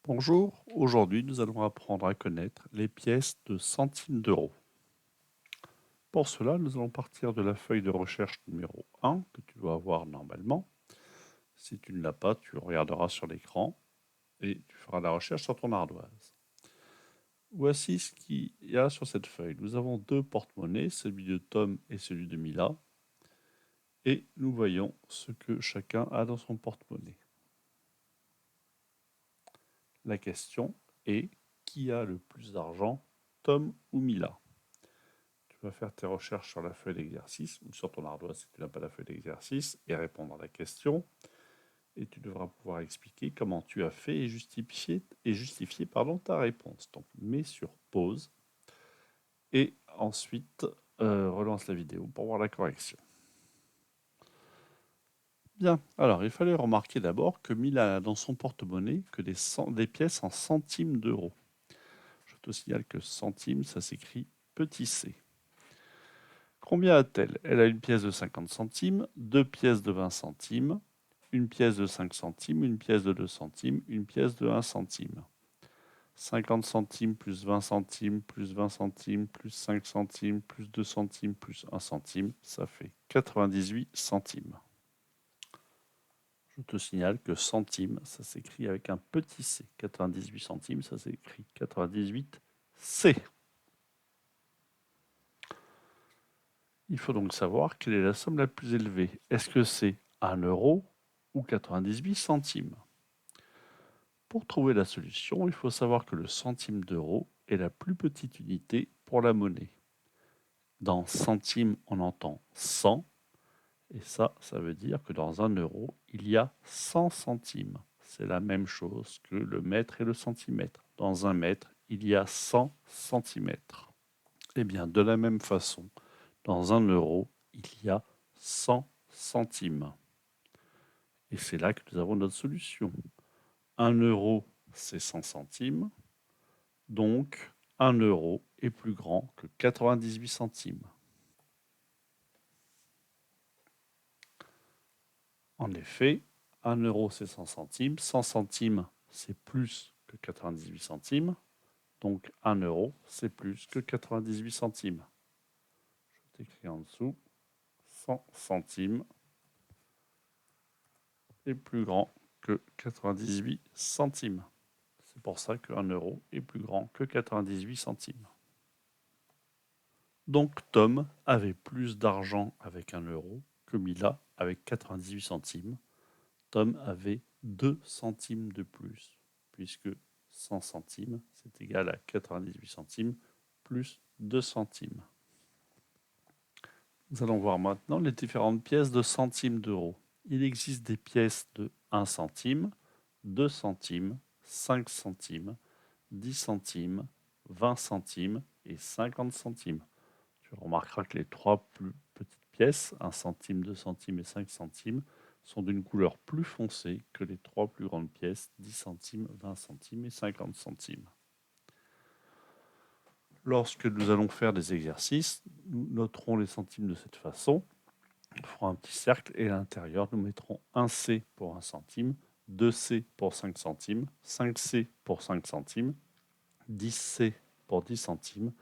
Bonjour, aujourd'hui nous allons apprendre à connaître les pièces de centimes d'euros. Pour cela, nous allons partir de la feuille de recherche numéro 1 que tu dois avoir normalement. Si tu ne l'as pas, tu regarderas sur l'écran et tu feras la recherche sur ton ardoise. Voici ce qu'il y a sur cette feuille. Nous avons deux porte-monnaies, celui de Tom et celui de Mila. Et nous voyons ce que chacun a dans son porte-monnaie. La question est, qui a le plus d'argent, Tom ou Mila? Tu vas faire tes recherches sur la feuille d'exercice ou sur ton ardoise si tu n'as pas la feuille d'exercice et répondre à la question. Et tu devras pouvoir expliquer comment tu as fait et justifier ta réponse. Donc mets sur pause et ensuite relance la vidéo pour voir la correction. Bien, alors il fallait remarquer d'abord que Mila a dans son porte-monnaie que des pièces en centimes d'euros. Je te signale que centimes, ça s'écrit petit c. Combien a-t-elle? Elle a une pièce de 50 centimes, deux pièces de 20 centimes, une pièce de 5 centimes, une pièce de 2 centimes, une pièce de 1 centime. 50 centimes plus 20 centimes plus 20 centimes plus 5 centimes plus 2 centimes plus 1 centime, ça fait 98 centimes. Je te signale que centime, ça s'écrit avec un petit c. 98 centimes, ça s'écrit 98 c. Il faut donc savoir quelle est la somme la plus élevée. Est-ce que c'est 1 euro ou 98 centimes? Pour trouver la solution, il faut savoir que le centime d'euro est la plus petite unité pour la monnaie. Dans centimes, on entend 100, et ça veut dire que dans 1 euro, il y a 100 centimes. C'est la même chose que le mètre et le centimètre. Dans un mètre, il y a 100 centimètres. Eh bien, de la même façon, dans 1 euro, il y a 100 centimes. Et c'est là que nous avons notre solution. 1 euro, c'est 100 centimes. Donc, 1 euro est plus grand que 98 centimes. En effet, 1 euro, c'est 100 centimes. 100 centimes, c'est plus que 98 centimes. Donc, 1 euro, c'est plus que 98 centimes. Je t'écris en dessous. 100 centimes est plus grand que 98 centimes. C'est pour ça que 1 euro est plus grand que 98 centimes. Donc Tom avait plus d'argent avec 1 euro que Mila avec 98 centimes. Tom avait 2 centimes de plus, puisque 100 centimes, c'est égal à 98 centimes plus 2 centimes. Nous allons voir maintenant les différentes pièces de centimes d'euros. Il existe des pièces de 1 centime, 2 centimes, 5 centimes, 10 centimes, 20 centimes et 50 centimes. Tu remarqueras que les trois plus petites pièces, 1 centime, 2 centimes et 5 centimes, sont d'une couleur plus foncée que les trois plus grandes pièces, 10 centimes, 20 centimes et 50 centimes. Lorsque nous allons faire des exercices, nous noterons les centimes de cette façon. Nous ferons un petit cercle et à l'intérieur, nous mettrons 1 C pour 1 centime, 2 C pour 5 centimes, 5 C pour 5 centimes, 10 C pour 10 centimes,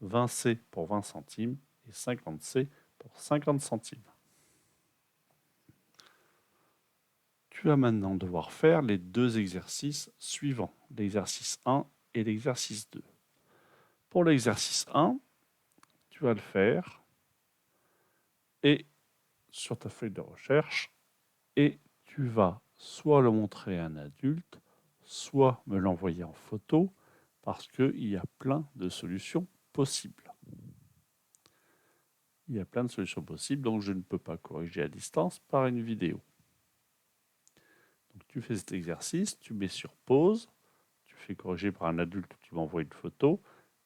20 C pour 20 centimes et 50 C pour 50 centimes. Tu vas maintenant devoir faire les deux exercices suivants, l'exercice 1 et l'exercice 2. Pour l'exercice 1, tu vas le faire et sur ta feuille de recherche et tu vas soit le montrer à un adulte, soit me l'envoyer en photo parce qu'il y a plein de solutions possibles. Il y a plein de solutions possibles, donc je ne peux pas corriger à distance par une vidéo. Donc tu fais cet exercice, tu mets sur pause, tu fais corriger par un adulte, tu m'envoies une photo,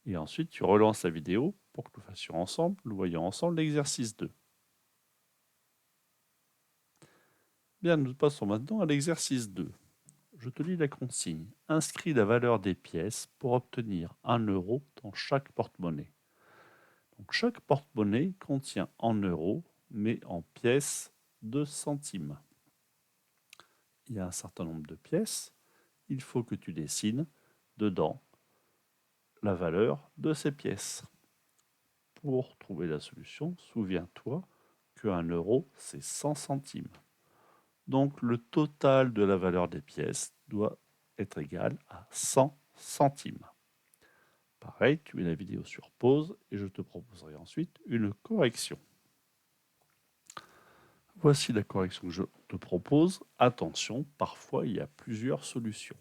et ensuite tu relances la vidéo pour que nous fassions ensemble, nous voyons ensemble l'exercice 2. Bien, nous passons maintenant à l'exercice 2. Je te lis la consigne. Inscris la valeur des pièces pour obtenir 1 euro dans chaque porte-monnaie. Donc chaque porte-monnaie contient en euros, mais en pièces de centimes. Il y a un certain nombre de pièces. il faut que tu dessines dedans la valeur de ces pièces. Pour trouver la solution, souviens-toi que 1 euro, c'est 100 centimes. Donc le total de la valeur des pièces doit être égal à 100 centimes. Pareil, tu mets la vidéo sur pause et je te proposerai ensuite une correction. Voici la correction que je te propose. Attention, parfois il y a plusieurs solutions.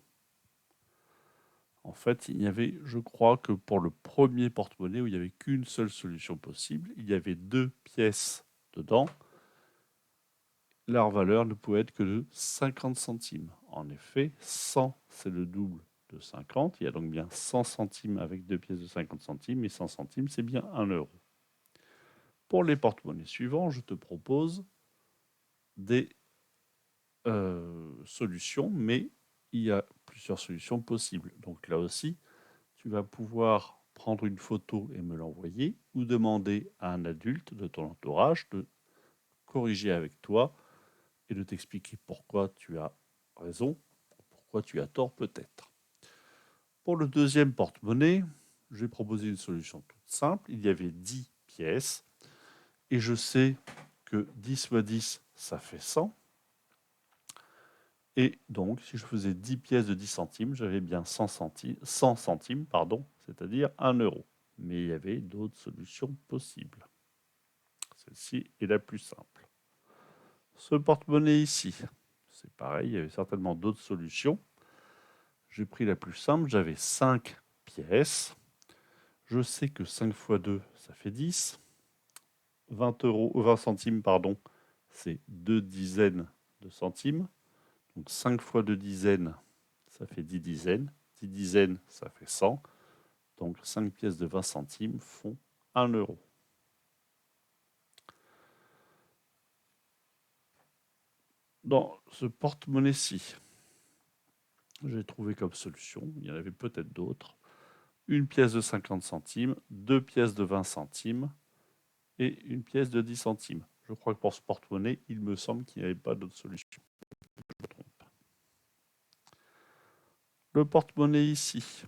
En fait, il y avait, je crois que pour le premier porte-monnaie où il n'y avait qu'une seule solution possible, il y avait 2 pièces dedans. Leur valeur ne pouvait être que de 50 centimes. En effet, 100, c'est le double de 50. Il y a donc bien 100 centimes avec 2 pièces de 50 centimes, et 100 centimes, c'est bien 1 euro. Pour les porte-monnaies suivants, je te propose des solutions, mais il y a plusieurs solutions possibles. Donc là aussi, tu vas pouvoir prendre une photo et me l'envoyer, ou demander à un adulte de ton entourage de corriger avec toi et de t'expliquer pourquoi tu as raison, pourquoi tu as tort peut-être. Pour le deuxième porte-monnaie, je vais proposer une solution toute simple. Il y avait 10 pièces et je sais que 10 fois 10, ça fait 100. Et donc, si je faisais 10 pièces de 10 centimes, j'avais bien 100 centimes, c'est-à-dire 1 euro. Mais il y avait d'autres solutions possibles. Celle-ci est la plus simple. Ce porte-monnaie ici, c'est pareil, il y avait certainement d'autres solutions. J'ai pris la plus simple, j'avais 5 pièces. Je sais que 5 fois 2, ça fait 10. 20 centimes, c'est 2 dizaines de centimes. Donc 5 fois 2 dizaines, ça fait 10 dizaines. 10 dizaines, ça fait 100. Donc 5 pièces de 20 centimes font 1 euro. Dans ce porte-monnaie-ci, j'ai trouvé comme solution, il y en avait peut-être d'autres, une pièce de 50 centimes, 2 pièces de 20 centimes et une pièce de 10 centimes. Je crois que pour ce porte-monnaie, il me semble qu'il n'y avait pas d'autre solution. Je me trompe. Le porte-monnaie ici,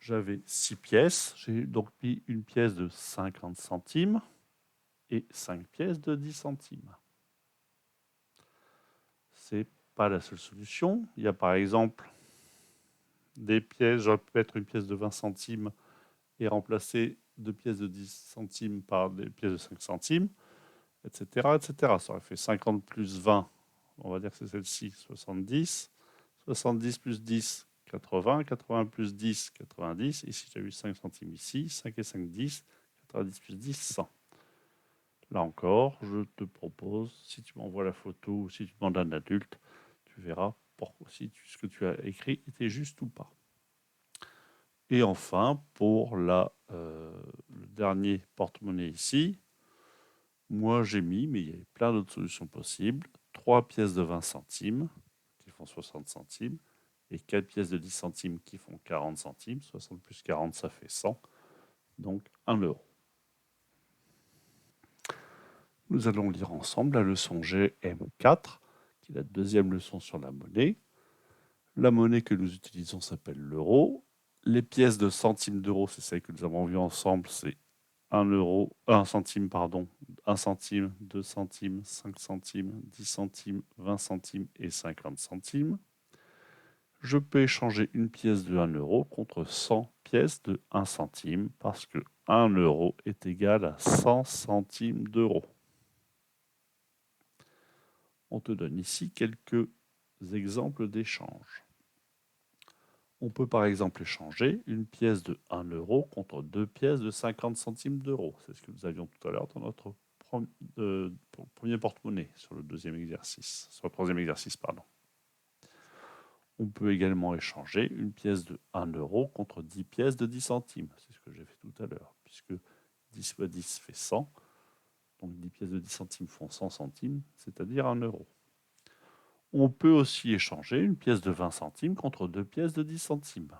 j'avais 6 pièces. J'ai donc mis une pièce de 50 centimes et 5 pièces de 10 centimes. C'est pas la seule solution. Il y a par exemple des pièces, j'aurais pu mettre une pièce de 20 centimes et remplacer 2 pièces de 10 centimes par des pièces de 5 centimes, etc., etc. Ça aurait fait 50 plus 20, on va dire que c'est celle-ci, 70. 70 plus 10, 80. 80 plus 10, 90. Ici, j'ai eu 5 centimes ici. 5 et 5, 10. 90 plus 10, 100. Là encore, je te propose, si tu m'envoies la photo ou si tu demandes à un adulte, tu verras si ce que tu as écrit était juste ou pas. Et enfin, pour le dernier porte-monnaie ici, moi j'ai mis, mais il y avait plein d'autres solutions possibles, 3 pièces de 20 centimes qui font 60 centimes et 4 pièces de 10 centimes qui font 40 centimes. 60 plus 40, ça fait 100, donc 1 euro. Nous allons lire ensemble la leçon GM4, qui est la deuxième leçon sur la monnaie. La monnaie que nous utilisons s'appelle l'euro. Les pièces de centimes d'euros, c'est celles que nous avons vues ensemble, c'est 1 centime, 1 centime, 2 centimes, 5 centimes, 10 centimes, 20 centimes et 50 centimes. Je peux échanger une pièce de 1 euro contre 100 pièces de 1 centime parce que 1 euro est égal à 100 centimes d'euros. On te donne ici quelques exemples d'échanges. On peut par exemple échanger une pièce de 1 euro contre 2 pièces de 50 centimes d'euros. C'est ce que nous avions tout à l'heure dans notre premier porte-monnaie sur le troisième exercice. On peut également échanger une pièce de 1 euro contre 10 pièces de 10 centimes. C'est ce que j'ai fait tout à l'heure, puisque 10 fois 10 fait 100. Donc 10 pièces de 10 centimes font 100 centimes, c'est-à-dire 1 euro. On peut aussi échanger une pièce de 20 centimes contre 2 pièces de 10 centimes.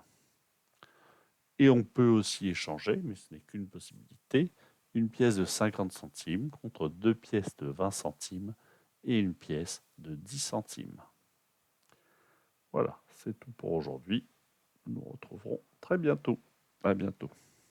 Et on peut aussi échanger, mais ce n'est qu'une possibilité, une pièce de 50 centimes contre 2 pièces de 20 centimes et une pièce de 10 centimes. Voilà, c'est tout pour aujourd'hui. Nous nous retrouverons très bientôt. À bientôt.